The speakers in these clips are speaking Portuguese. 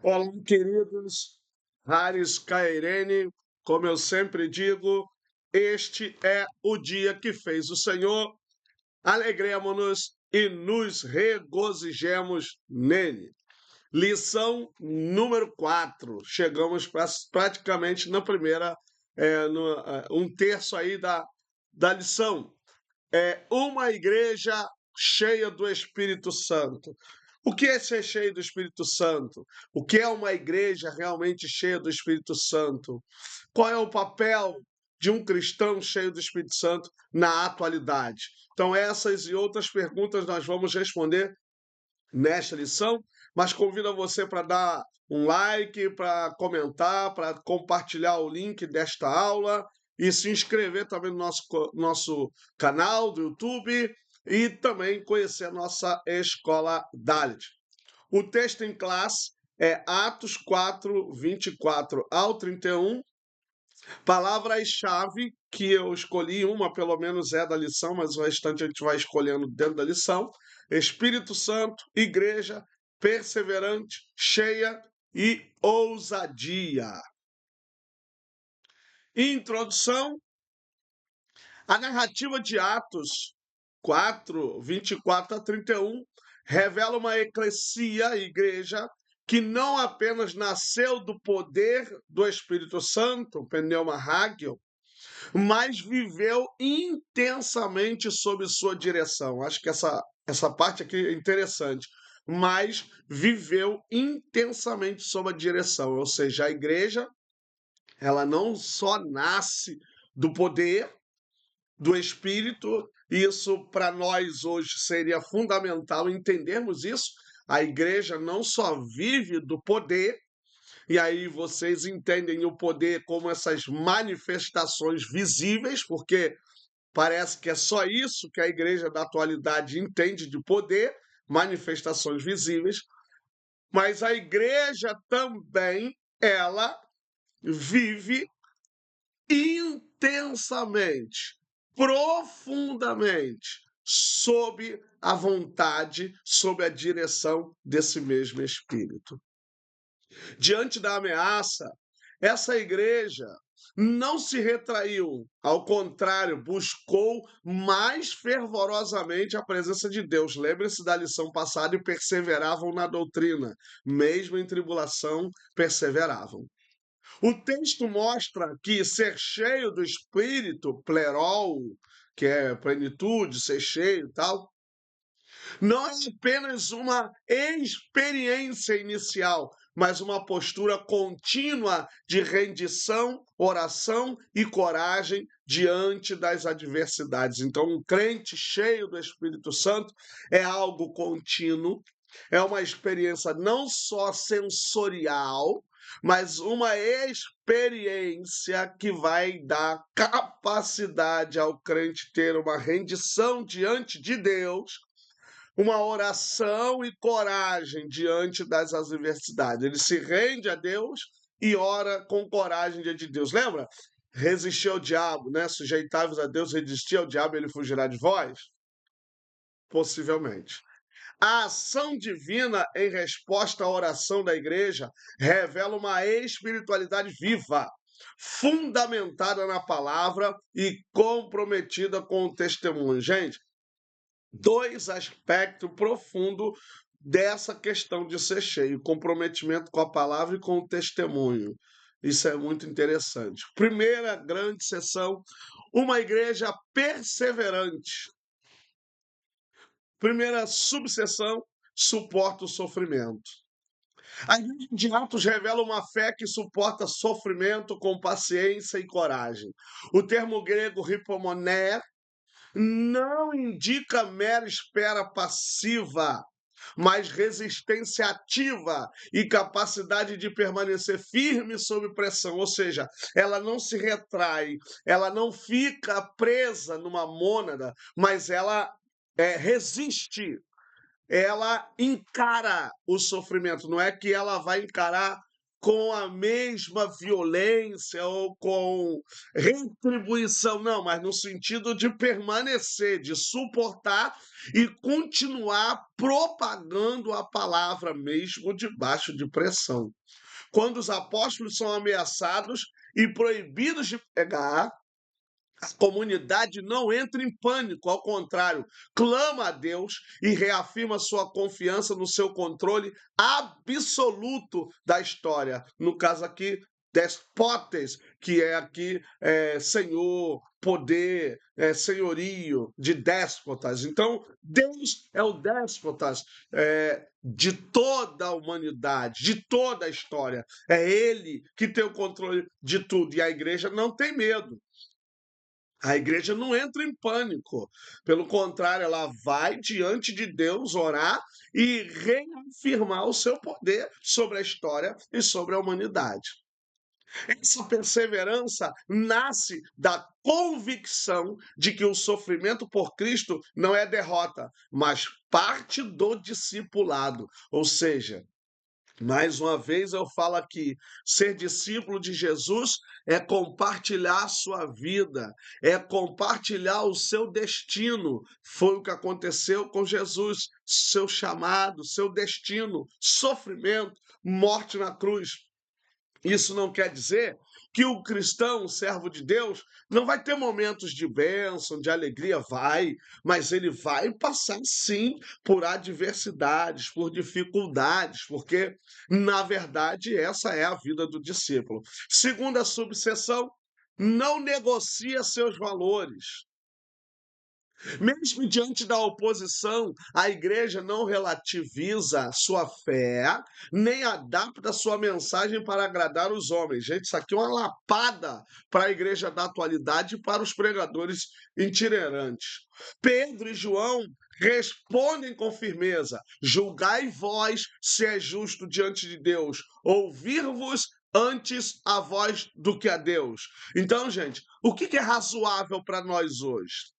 Olá, queridos, Haris Cairene, como eu sempre digo, este é o dia que fez o Senhor, alegremos-nos e nos regozijemos nele. Lição número 4, chegamos praticamente na primeira, um terço aí da lição. É uma igreja cheia do Espírito Santo. O que é ser cheio do Espírito Santo? O que é uma igreja realmente cheia do Espírito Santo? Qual é o papel de um cristão cheio do Espírito Santo na atualidade? Então, essas e outras perguntas nós vamos responder nesta lição, mas convido você para dar um like, para comentar, para compartilhar o link desta aula e se inscrever também no nosso canal do YouTube e também conhecer a nossa escola Dalit. O texto em classe é Atos 4, 24 ao 31. Palavras-chave que eu escolhi, uma pelo menos é da lição, mas o restante a gente vai escolhendo dentro da lição. Espírito Santo, igreja, perseverante, cheia e ousadia. Introdução. A narrativa de Atos 4, 24 a 31 revela uma eclesia, igreja, que não apenas nasceu do poder do Espírito Santo, pneuma hagio, mas viveu intensamente sob sua direção. Acho que essa parte aqui é interessante. Mas viveu intensamente sob a direção, ou seja, a igreja, ela não só nasce do poder do Espírito, isso para nós hoje seria fundamental entendermos isso. A igreja não só vive do poder, e aí vocês entendem o poder como essas manifestações visíveis, porque parece que é só isso que a igreja da atualidade entende de poder, manifestações visíveis, mas a igreja também, ela vive intensamente, profundamente, sob a vontade, sob a direção desse mesmo Espírito. Diante da ameaça, essa igreja não se retraiu, ao contrário, buscou mais fervorosamente a presença de Deus. Lembre-se da lição passada e perseveravam na doutrina, mesmo em tribulação, perseveravam. O texto mostra que ser cheio do Espírito, plerol, que é plenitude, ser cheio e tal, não é apenas uma experiência inicial, mas uma postura contínua de rendição, oração e coragem diante das adversidades. Então, um crente cheio do Espírito Santo é algo contínuo, é uma experiência não só sensorial, mas uma experiência que vai dar capacidade ao crente ter uma rendição diante de Deus, uma oração e coragem diante das adversidades. Ele se rende a Deus e ora com coragem diante de Deus. Lembra? Resistir ao diabo, né? Sujeitai-vos a Deus, resistir ao diabo, ele fugirá de vós? Possivelmente. A ação divina em resposta à oração da igreja revela uma espiritualidade viva, fundamentada na palavra e comprometida com o testemunho. Gente, dois aspectos profundos dessa questão de ser cheio: comprometimento com a palavra e com o testemunho. Isso é muito interessante. Primeira grande sessão, uma igreja perseverante. Primeira subseção, suporta o sofrimento. A igreja de Atos revela uma fé que suporta sofrimento com paciência e coragem. O termo grego hipomoné não indica mera espera passiva, mas resistência ativa e capacidade de permanecer firme sob pressão. Ou seja, ela não se retrai, ela não fica presa numa mônada, mas ela resiste, ela encara o sofrimento. Não é que ela vai encarar com a mesma violência ou com retribuição, não, mas no sentido de permanecer, de suportar e continuar propagando a palavra mesmo debaixo de pressão. Quando os apóstolos são ameaçados e proibidos de pregar, a comunidade não entra em pânico, ao contrário, clama a Deus e reafirma sua confiança no seu controle absoluto da história. No caso aqui, despotes, que é aqui senhor, poder, senhorio de déspotas. Então, Deus é o déspotas de toda a humanidade, de toda a história. É Ele que tem o controle de tudo. E a igreja não tem medo. A igreja não entra em pânico. Pelo contrário, ela vai diante de Deus orar e reafirmar o seu poder sobre a história e sobre a humanidade. Essa perseverança nasce da convicção de que o sofrimento por Cristo não é derrota, mas parte do discipulado. Ou seja, mais uma vez eu falo aqui, ser discípulo de Jesus é compartilhar a sua vida, é compartilhar o seu destino. Foi o que aconteceu com Jesus, seu chamado, seu destino, sofrimento, morte na cruz. Isso não quer dizer que o cristão, o servo de Deus, não vai ter momentos de bênção, de alegria, vai, mas ele vai passar sim por adversidades, por dificuldades, porque, na verdade, essa é a vida do discípulo. Segunda subseção, não negocia seus valores. Mesmo diante da oposição, a igreja não relativiza sua fé, nem adapta sua mensagem para agradar os homens. Gente, isso aqui é uma lapada para a igreja da atualidade e para os pregadores itinerantes. Pedro e João respondem com firmeza: julgai vós se é justo diante de Deus, ouvir-vos antes a voz do que a Deus. Então, gente, o que é razoável para nós hoje?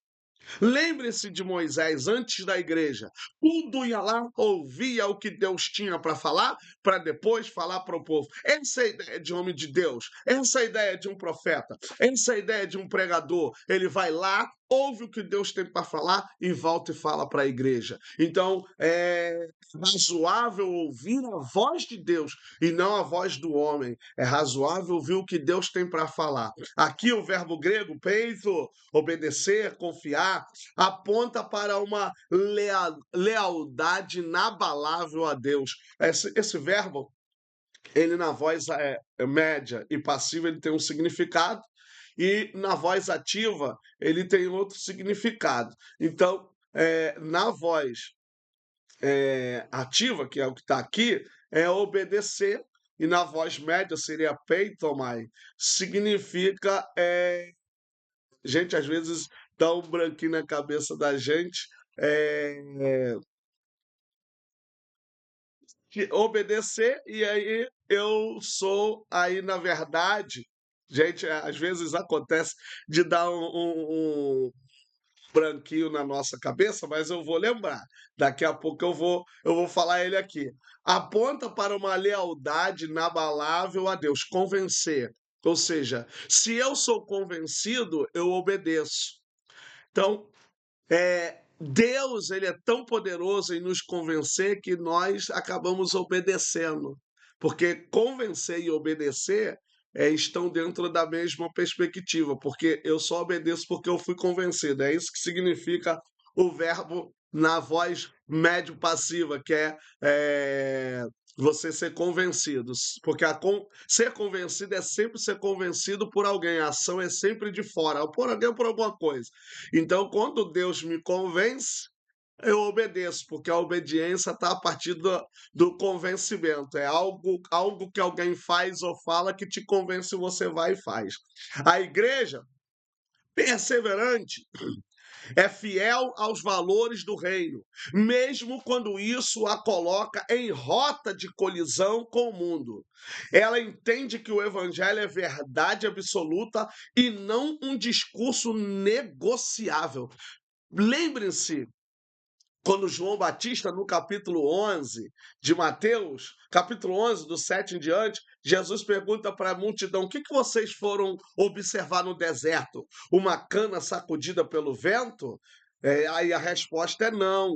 Lembre-se de Moisés antes da igreja. Tudo ia lá, ouvia o que Deus tinha para falar, para depois falar para o povo. Essa é a ideia de homem de Deus. Essa é a ideia de um profeta. Essa é a ideia de um pregador. Ele vai lá, ouve o que Deus tem para falar e volta e fala para a igreja. Então, é razoável ouvir a voz de Deus e não a voz do homem. É razoável ouvir o que Deus tem para falar. Aqui o verbo grego, peito, obedecer, confiar, aponta para uma lealdade inabalável a Deus. Esse verbo, ele na voz média e passiva, ele tem um significado, e na voz ativa, ele tem outro significado. Então, na voz ativa, que é o que está aqui, é obedecer, e na voz média seria peitomai, significa gente, às vezes dá um branquinho na cabeça da gente. É, obedecer, e aí eu sou, aí na verdade, gente, às vezes acontece de dar um branquinho na nossa cabeça, mas eu vou lembrar. Daqui a pouco eu vou falar ele aqui. Aponta para uma lealdade inabalável a Deus, convencer. Ou seja, se eu sou convencido, eu obedeço. Então, Deus, ele é tão poderoso em nos convencer que nós acabamos obedecendo. Porque convencer e obedecer estão dentro da mesma perspectiva, porque eu só obedeço porque eu fui convencido. É isso que significa o verbo na voz médio-passiva, que você ser convencido. Porque ser convencido é sempre ser convencido por alguém, a ação é sempre de fora, ou por alguém ou por alguma coisa. Então, quando Deus me convence, eu obedeço, porque a obediência está a partir do convencimento. É algo que alguém faz ou fala que te convence, você vai e faz. A igreja perseverante é fiel aos valores do reino, mesmo quando isso a coloca em rota de colisão com o mundo. Ela entende que o evangelho é verdade absoluta e não um discurso negociável. Lembrem-se quando João Batista, no capítulo 11 de Mateus, capítulo 11, do 7 em diante, Jesus pergunta para a multidão: o que que vocês foram observar no deserto? Uma cana sacudida pelo vento? Aí a resposta é não.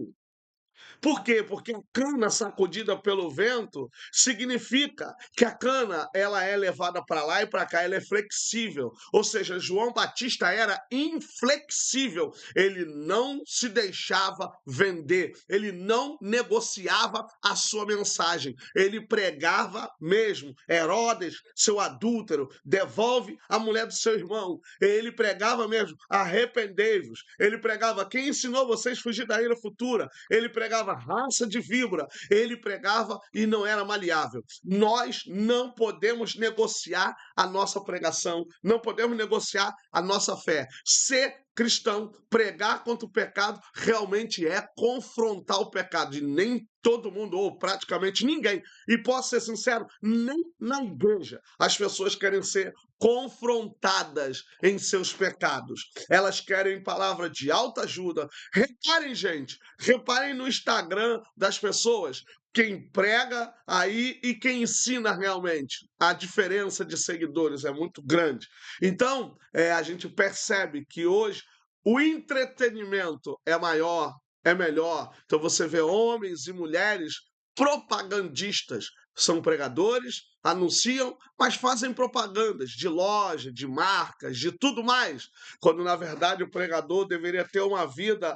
Por quê? Porque a cana sacudida pelo vento significa que a cana ela é levada para lá e para cá, ela é flexível. Ou seja, João Batista era inflexível. Ele não se deixava vender, ele não negociava a sua mensagem. Ele pregava mesmo. Herodes, seu adúltero, devolve a mulher do seu irmão. Ele pregava mesmo, arrependei-vos. Ele pregava, quem ensinou vocês a fugir da ira futura? Ele pregava raça de víbora, ele pregava e não era maleável. Nós não podemos negociar a nossa pregação, não podemos negociar a nossa fé. Ser cristão, pregar contra o pecado, realmente é confrontar o pecado. E nem todo mundo, ou praticamente ninguém, e posso ser sincero, nem na igreja as pessoas querem ser confrontadas em seus pecados. Elas querem palavra de autoajuda. Reparem, gente, reparem no Instagram das pessoas, quem prega aí e quem ensina realmente. A diferença de seguidores é muito grande. Então, a gente percebe que hoje o entretenimento é maior, é melhor. Então, você vê homens e mulheres propagandistas, são pregadores, anunciam, mas fazem propagandas de loja, de marcas, de tudo mais, quando na verdade o pregador deveria ter uma vida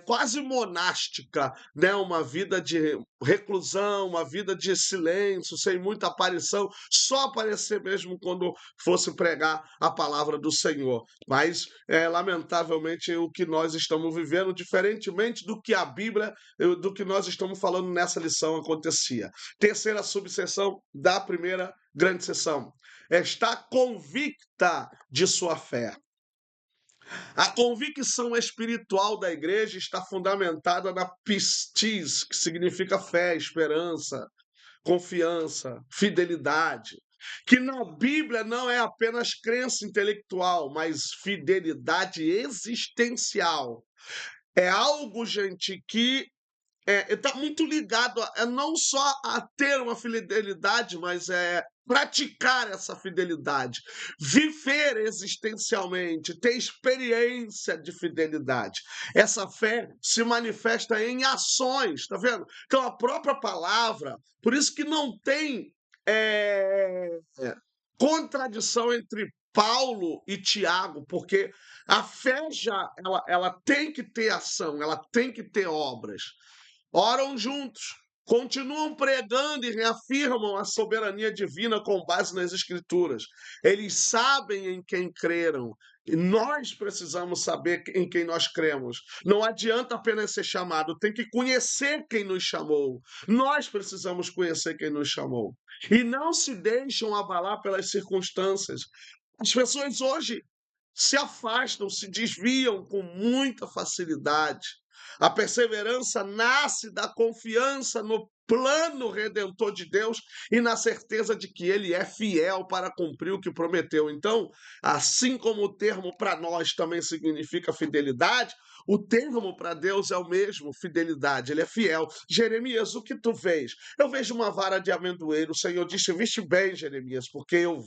quase monástica, né? Uma vida de reclusão, uma vida de silêncio, sem muita aparição, só aparecer mesmo quando fosse pregar a palavra do Senhor. Mas, lamentavelmente, o que nós estamos vivendo, diferentemente do que a Bíblia, do que nós estamos falando nessa lição, acontecia. Terceira subseção da primeira grande sessão. Está convicta de sua fé. A convicção espiritual da igreja está fundamentada na pistis, que significa fé, esperança, confiança, fidelidade. Que na Bíblia não é apenas crença intelectual, mas fidelidade existencial. É algo, gente, que está muito ligado não só a ter uma fidelidade, mas praticar essa fidelidade, viver existencialmente, ter experiência de fidelidade. Essa fé se manifesta em ações, tá vendo? Então a própria palavra, por isso que não tem contradição entre Paulo e Tiago, porque a fé já ela tem que ter ação, ela tem que ter obras. Oram juntos, continuam pregando e reafirmam a soberania divina com base nas Escrituras. Eles sabem em quem creram. E nós precisamos saber em quem nós cremos. Não adianta apenas ser chamado, tem que conhecer quem nos chamou. Nós precisamos conhecer quem nos chamou. E não se deixam abalar pelas circunstâncias. As pessoas hoje se afastam, se desviam com muita facilidade. A perseverança nasce da confiança no plano redentor de Deus e na certeza de que ele é fiel para cumprir o que prometeu. Então, assim como o termo para nós também significa fidelidade, o termo para Deus é o mesmo, fidelidade. Ele é fiel. Jeremias, o que tu vês? Eu vejo uma vara de amendoeiro. O Senhor disse: viste bem, Jeremias, porque eu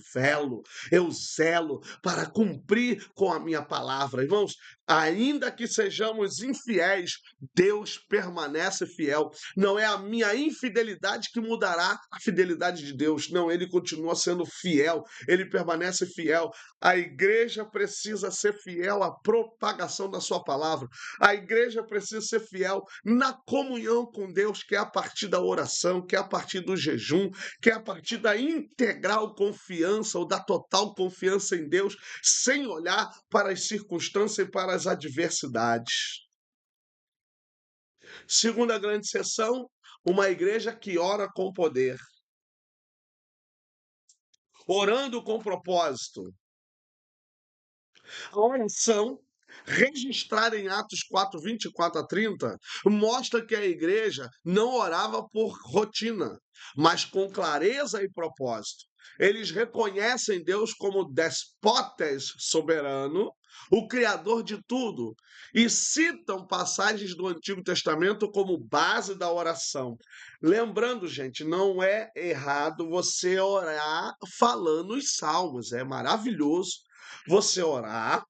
zelo para cumprir com a minha palavra. Irmãos, ainda que sejamos infiéis, Deus permanece fiel. Não é a minha infidelidade que mudará a fidelidade de Deus. Não, ele continua sendo fiel, ele permanece fiel. A igreja precisa ser fiel à propagação da sua palavra. A igreja precisa ser fiel na comunhão com Deus, que é a partir da oração, que é a partir do jejum, que é a partir da integral confiança ou da total confiança em Deus, sem olhar para as circunstâncias e para as adversidades. Segunda grande sessão, uma igreja que ora com poder. Orando com propósito. A oração, registrada em Atos 4, 24 a 30, mostra que a igreja não orava por rotina, mas com clareza e propósito. eles reconhecem Deus como despotas soberano, o Criador de tudo, e citam passagens do Antigo Testamento como base da oração. Lembrando, gente, não é errado você orar falando os salmos, é maravilhoso você orar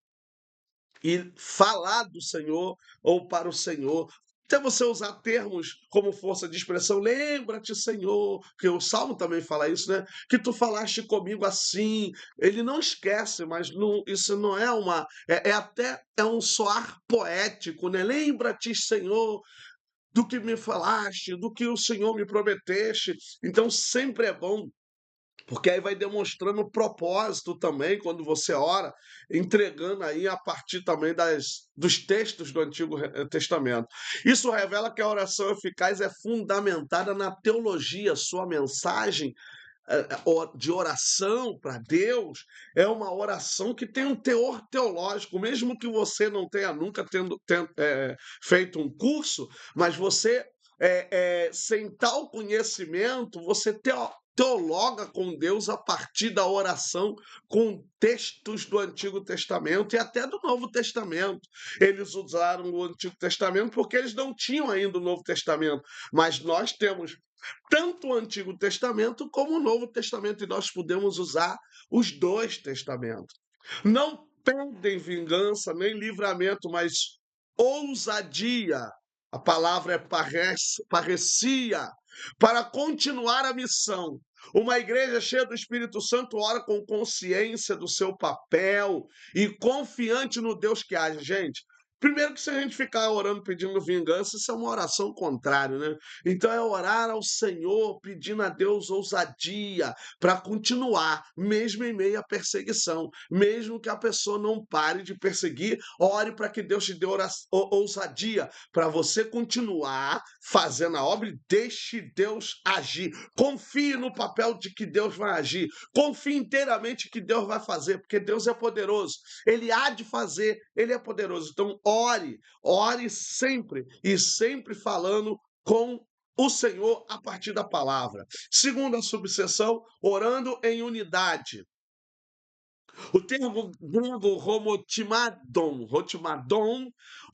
e falar do Senhor ou para o Senhor. Até você usar termos como força de expressão, lembra-te, Senhor, que o Salmo também fala isso, né? Que tu falaste comigo assim. Ele não esquece, mas isso não é uma. É até um soar poético, né? Lembra-te, Senhor, do que me falaste, do que o Senhor me prometeste. Então sempre é bom porque aí vai demonstrando o propósito também, quando você ora, entregando aí a partir também dos textos do Antigo Testamento. Isso revela que a oração eficaz é fundamentada na teologia. Sua mensagem de oração para Deus é uma oração que tem um teor teológico, mesmo que você não tenha nunca feito um curso, mas você, sem tal conhecimento, você teologa com Deus a partir da oração com textos do Antigo Testamento e até do Novo Testamento. Eles usaram o Antigo Testamento porque eles não tinham ainda o Novo Testamento, mas nós temos tanto o Antigo Testamento como o Novo Testamento, e nós podemos usar os dois testamentos. Não pedem vingança nem livramento, mas ousadia. A palavra é parecia, para continuar a missão. Uma igreja cheia do Espírito Santo ora com consciência do seu papel e confiante no Deus que age. Gente, primeiro que se a gente ficar orando pedindo vingança, isso é uma oração contrária, né? Então é orar ao Senhor, pedindo a Deus ousadia para continuar, mesmo em meio à perseguição, mesmo que a pessoa não pare de perseguir, ore para que Deus te dê ousadia para você continuar fazendo a obra e deixe Deus agir. Confie no papel de que Deus vai agir. Confie inteiramente que Deus vai fazer, porque Deus é poderoso. Ele há de fazer, ele é poderoso. Então, ore sempre e sempre falando com o Senhor a partir da palavra. Segunda subseção, orando em unidade. O termo grego rotimadon,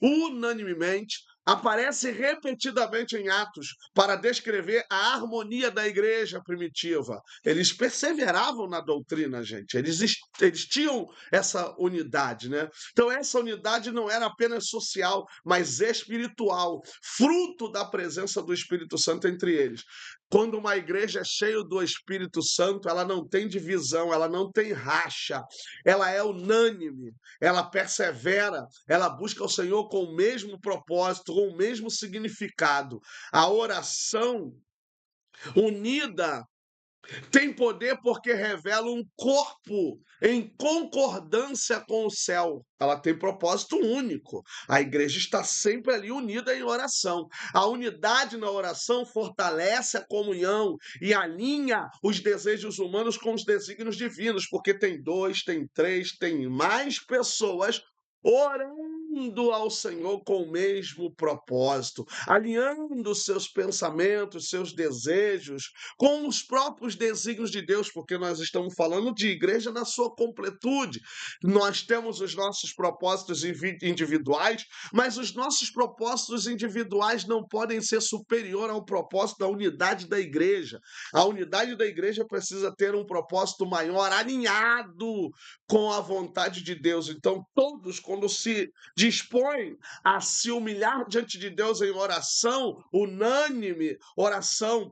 unanimemente, aparece repetidamente em Atos para descrever a harmonia da igreja primitiva. Eles perseveravam na doutrina, gente. Eles tinham essa unidade, né? Então, essa unidade não era apenas social, mas espiritual, fruto da presença do Espírito Santo entre eles. Quando uma igreja é cheia do Espírito Santo, ela não tem divisão, ela não tem racha, ela é unânime, ela persevera, ela busca o Senhor com o mesmo propósito, com o mesmo significado. A oração unida tem poder porque revela um corpo em concordância com o céu. Ela tem propósito único. A igreja está sempre ali unida em oração. A unidade na oração fortalece a comunhão e alinha os desejos humanos com os desígnios divinos, porque tem dois, tem três, tem mais pessoas orando ao Senhor com o mesmo propósito, alinhando seus pensamentos, seus desejos com os próprios desígnios de Deus, porque nós estamos falando de igreja na sua completude. Nós temos os nossos propósitos individuais, mas os nossos propósitos individuais não podem ser superior ao propósito da unidade da igreja. A unidade da igreja precisa ter um propósito maior, alinhado com a vontade de Deus. Então, todos, quando se dispõem a se humilhar diante de Deus em oração unânime, oração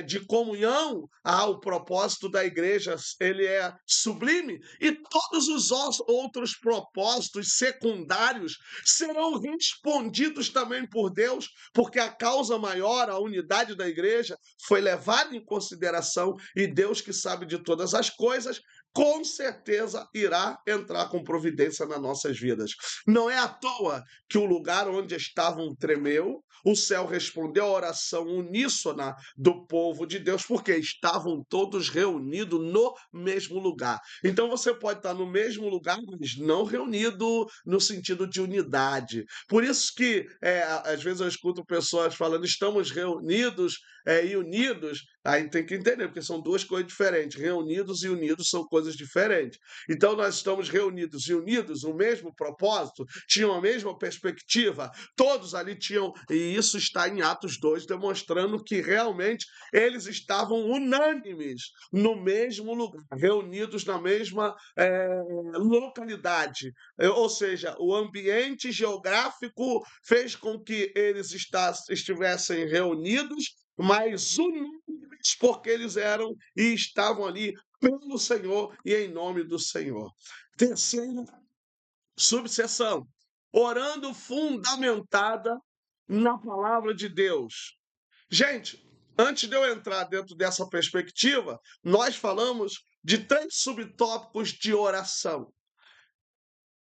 de comunhão, o propósito da igreja ele é sublime, e todos os outros propósitos secundários serão respondidos também por Deus, porque a causa maior, a unidade da igreja, foi levada em consideração, e Deus, que sabe de todas as coisas, com certeza irá entrar com providência nas nossas vidas. Não é à toa que o lugar onde estavam tremeu, o céu respondeu à oração uníssona do povo de Deus, porque estavam todos reunidos no mesmo lugar. Então você pode estar no mesmo lugar, mas não reunido no sentido de unidade. Por isso que às vezes eu escuto pessoas falando, estamos reunidos e unidos, Aí tem que entender, porque são duas coisas diferentes. Reunidos e unidos são coisas diferentes. Então, nós estamos reunidos e unidos, o mesmo propósito, tinham a mesma perspectiva, todos ali tinham, e isso está em Atos 2, demonstrando que realmente eles estavam unânimes no mesmo lugar, reunidos na mesma localidade. Ou seja, o ambiente geográfico fez com que eles estivessem reunidos, mas unânimes, porque eles eram e estavam ali pelo Senhor e em nome do Senhor. Terceira subseção, orando fundamentada na palavra de Deus. Gente, antes de eu entrar dentro dessa perspectiva, nós falamos de 3 subtópicos de oração.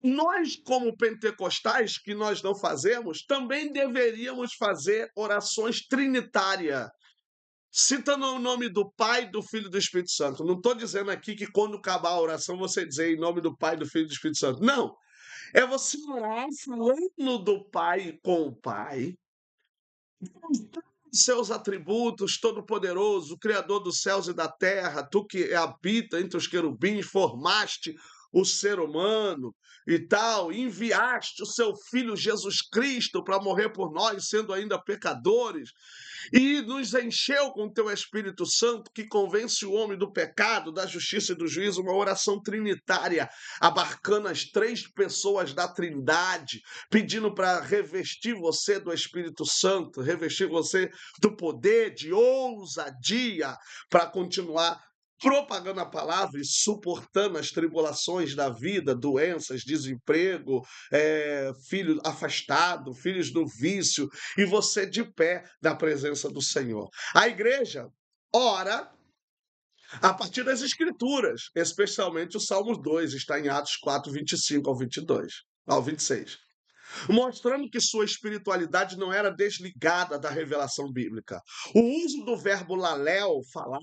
Nós, como pentecostais, que nós não fazemos, também deveríamos fazer orações trinitárias, citando o nome do Pai, do Filho e do Espírito Santo. Não estou dizendo aqui que quando acabar a oração você dizer em nome do Pai, do Filho e do Espírito Santo. Não. É você orar falando do Pai com o Pai, seus atributos, todo-poderoso, Criador dos céus e da terra, tu que habita entre os querubins, formaste o ser humano e tal, enviaste o seu Filho Jesus Cristo para morrer por nós, sendo ainda pecadores, e nos encheu com teu Espírito Santo, que convence o homem do pecado, da justiça e do juízo, uma oração trinitária, abarcando as 3 pessoas da Trindade, pedindo para revestir você do Espírito Santo, revestir você do poder, de ousadia, para continuar propagando a palavra e suportando as tribulações da vida, doenças, desemprego, filho afastado, filhos do vício, e você de pé na presença do Senhor. A igreja ora a partir das Escrituras, especialmente o Salmo 2, está em Atos 4, 25 ao 22, ao 26, mostrando que sua espiritualidade não era desligada da revelação bíblica. O uso do verbo laléu, falar,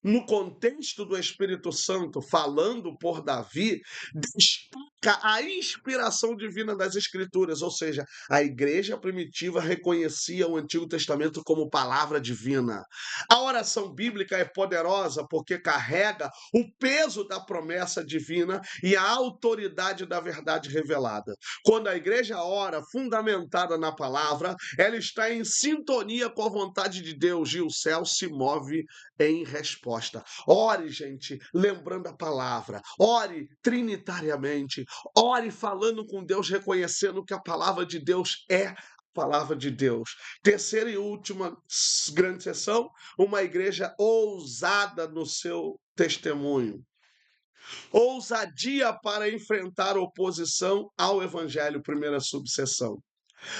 no contexto do Espírito Santo, falando por Davi, destaca a inspiração divina das Escrituras, ou seja, a igreja primitiva reconhecia o Antigo Testamento como palavra divina. A oração bíblica é poderosa porque carrega o peso da promessa divina e a autoridade da verdade revelada. Quando a igreja ora fundamentada na palavra, ela está em sintonia com a vontade de Deus e o céu se move em resposta. Ore, gente, lembrando a palavra. Ore trinitariamente. Ore falando com Deus, reconhecendo que a palavra de Deus é palavra de Deus. Terceira e última grande sessão, uma igreja ousada no seu testemunho. Ousadia para enfrentar oposição ao evangelho, primeira subseção.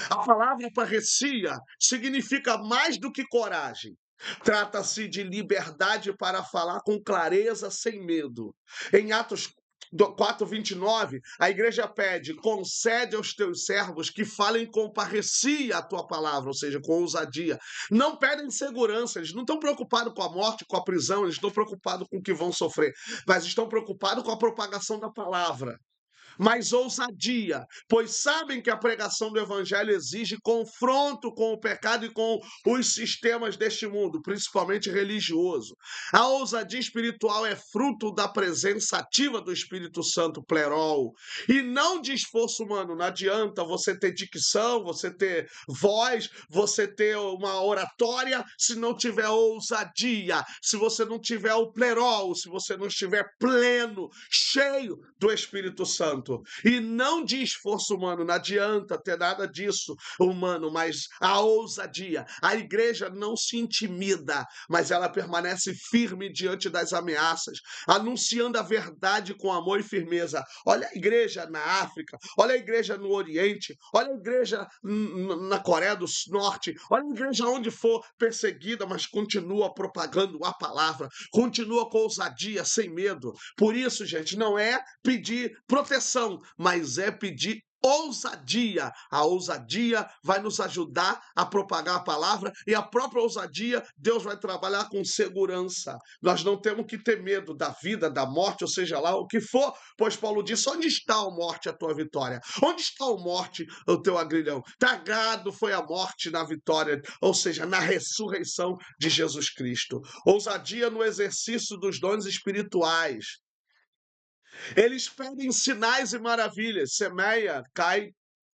A palavra parresia significa mais do que coragem. Trata-se de liberdade para falar com clareza, sem medo. Em Atos 4:29, a igreja pede: concede aos teus servos que falem com parresia a tua palavra, ou seja, com ousadia. Não pedem segurança, eles não estão preocupados com a morte, com a prisão, eles estão preocupados com o que vão sofrer, mas estão preocupados com a propagação da palavra. Mas ousadia, pois sabem que a pregação do evangelho exige confronto com o pecado e com os sistemas deste mundo, principalmente religioso. A ousadia espiritual é fruto da presença ativa do Espírito Santo, plerol, e não de esforço humano. Não adianta você ter dicção, você ter voz, você ter uma oratória, se não tiver ousadia, se você não tiver o plerol, se você não estiver pleno, cheio do Espírito Santo. E não de esforço humano, não adianta ter nada disso humano, mas a ousadia. A igreja não se intimida, mas ela permanece firme diante das ameaças, anunciando a verdade com amor e firmeza. Olha a igreja na África, olha a igreja no Oriente, olha a igreja na Coreia do Norte, olha a igreja onde for perseguida, mas continua propagando a palavra, continua com ousadia, sem medo. Por isso, gente, não é pedir proteção, mas é pedir ousadia. A ousadia vai nos ajudar a propagar a palavra e a própria ousadia, Deus vai trabalhar com segurança. Nós não temos que ter medo da vida, da morte, ou seja lá o que for, pois Paulo disse: onde está a morte, a tua vitória? Onde está a morte, o teu agrilhão? Tragado foi a morte na vitória, ou seja, na ressurreição de Jesus Cristo. Ousadia no exercício dos dons espirituais. Eles pedem sinais e maravilhas, semeia, cai,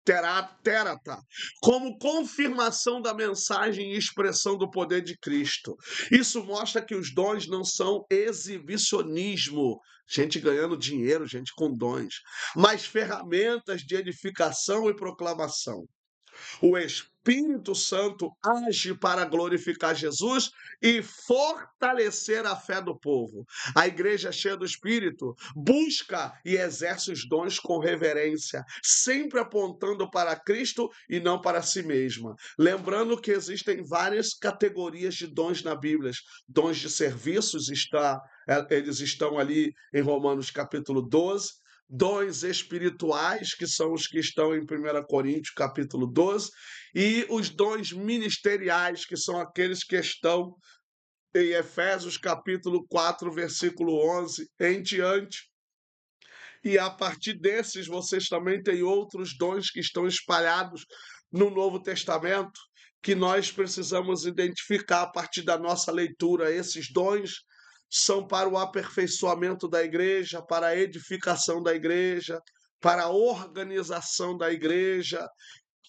terata, como confirmação da mensagem e expressão do poder de Cristo. Isso mostra que os dons não são exibicionismo, gente ganhando dinheiro, gente com dons, mas ferramentas de edificação e proclamação. O Espírito Santo age para glorificar Jesus e fortalecer a fé do povo. A igreja cheia do Espírito busca e exerce os dons com reverência, sempre apontando para Cristo e não para si mesma. Lembrando que existem várias categorias de dons na Bíblia. Dons de serviços, eles estão ali em Romanos capítulo 12. Dons espirituais, que são os que estão em 1 Coríntios, capítulo 12, e os dons ministeriais, que são aqueles que estão em Efésios, capítulo 4, versículo 11, em diante. E a partir desses, vocês também têm outros dons que estão espalhados no Novo Testamento, que nós precisamos identificar a partir da nossa leitura. Esses dons são para o aperfeiçoamento da igreja, para a edificação da igreja, para a organização da igreja,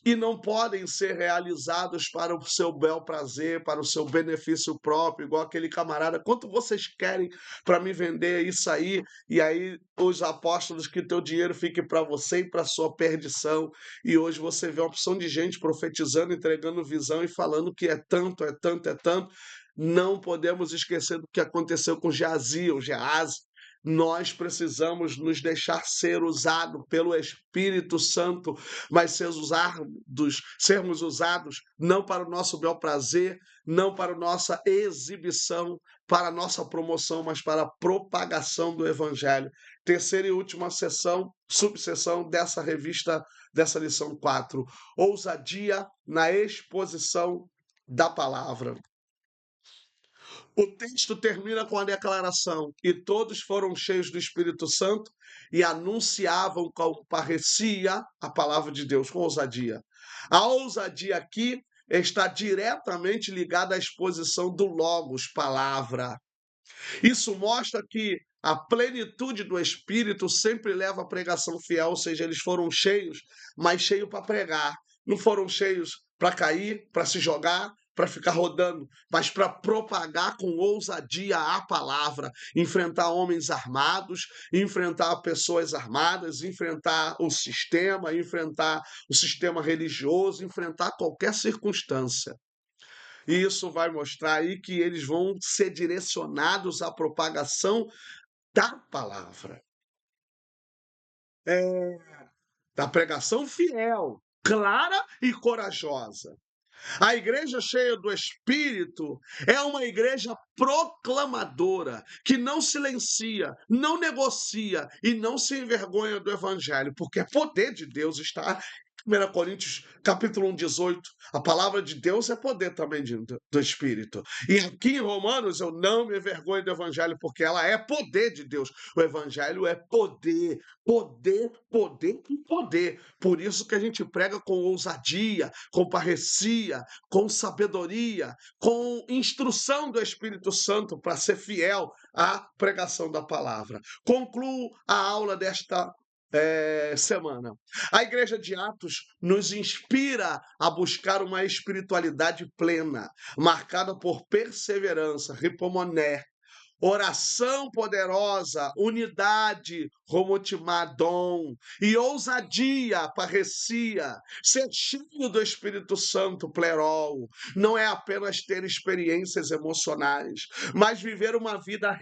e não podem ser realizados para o seu bel prazer, para o seu benefício próprio, igual aquele camarada. Quanto vocês querem para me vender isso aí? E aí os apóstolos, que teu dinheiro fique para você e para sua perdição. E hoje você vê uma opção de gente profetizando, entregando visão e falando que é tanto, é tanto, é tanto. Não podemos esquecer do que aconteceu com Geazi. Nós precisamos nos deixar ser usado pelo Espírito Santo, mas sermos usados não para o nosso bel prazer, não para a nossa exibição, para a nossa promoção, mas para a propagação do Evangelho. Terceira e última subseção dessa revista, dessa lição 4. Ousadia na exposição da palavra. O texto termina com a declaração: e todos foram cheios do Espírito Santo e anunciavam como parecia a palavra de Deus, com ousadia. A ousadia aqui está diretamente ligada à exposição do Logos, palavra. Isso mostra que a plenitude do Espírito sempre leva à pregação fiel, ou seja, eles foram cheios, mas cheios para pregar. Não foram cheios para cair, para se jogar, para ficar rodando, mas para propagar com ousadia a palavra, enfrentar homens armados, enfrentar pessoas armadas, enfrentar o sistema religioso, enfrentar qualquer circunstância. E isso vai mostrar aí que eles vão ser direcionados à propagação da palavra. Da pregação fiel, clara e corajosa. A igreja cheia do Espírito é uma igreja proclamadora, que não silencia, não negocia e não se envergonha do Evangelho, porque o poder de Deus está em 1 Coríntios capítulo 1, 18. A palavra de Deus é poder também do Espírito. E aqui em Romanos eu não me envergonho do Evangelho, porque ela é poder de Deus. O Evangelho é poder, poder, poder e poder. Por isso que a gente prega com ousadia, com parresia, com sabedoria, com instrução do Espírito Santo para ser fiel à pregação da palavra. Concluo a aula desta semana. A Igreja de Atos nos inspira a buscar uma espiritualidade plena, marcada por perseverança, ripomoné, oração poderosa, unidade, romotimadon, e ousadia, parresia, ser cheio do Espírito Santo, plerol. Não é apenas ter experiências emocionais, mas viver uma vida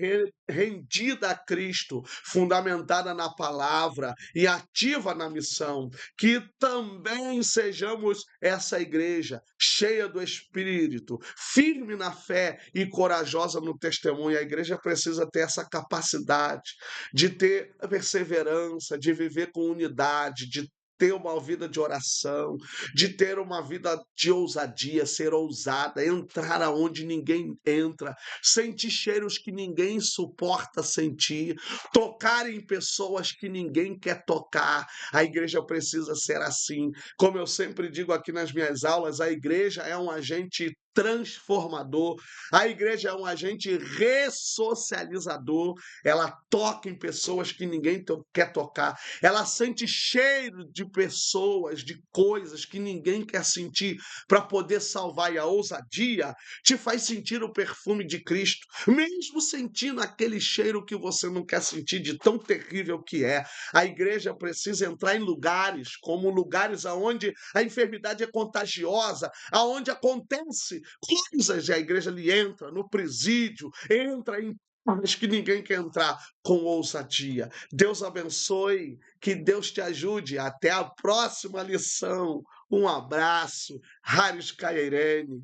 rendida a Cristo, fundamentada na palavra e ativa na missão. Que também sejamos essa igreja cheia do Espírito, firme na fé e corajosa no testemunho. A igreja precisa ter essa capacidade de ter perseverança, de viver com unidade, de ter uma vida de oração, de ter uma vida de ousadia, ser ousada, entrar aonde ninguém entra, sentir cheiros que ninguém suporta sentir, tocar em pessoas que ninguém quer tocar. A igreja precisa ser assim. Como eu sempre digo aqui nas minhas aulas, a igreja é um agente transformador, a igreja é um agente ressocializador, ela toca em pessoas que ninguém quer tocar, ela sente cheiro de pessoas, de coisas que ninguém quer sentir para poder salvar. E a ousadia te faz sentir o perfume de Cristo, mesmo sentindo aquele cheiro que você não quer sentir, de tão terrível que é. A igreja precisa entrar em lugares, como lugares aonde a enfermidade é contagiosa, aonde acontece coisas, e a igreja ali entra no presídio, entra em mas que ninguém quer entrar, com ousadia. Deus abençoe, que Deus te ajude. Até a próxima lição. Um abraço. Haris Cairene.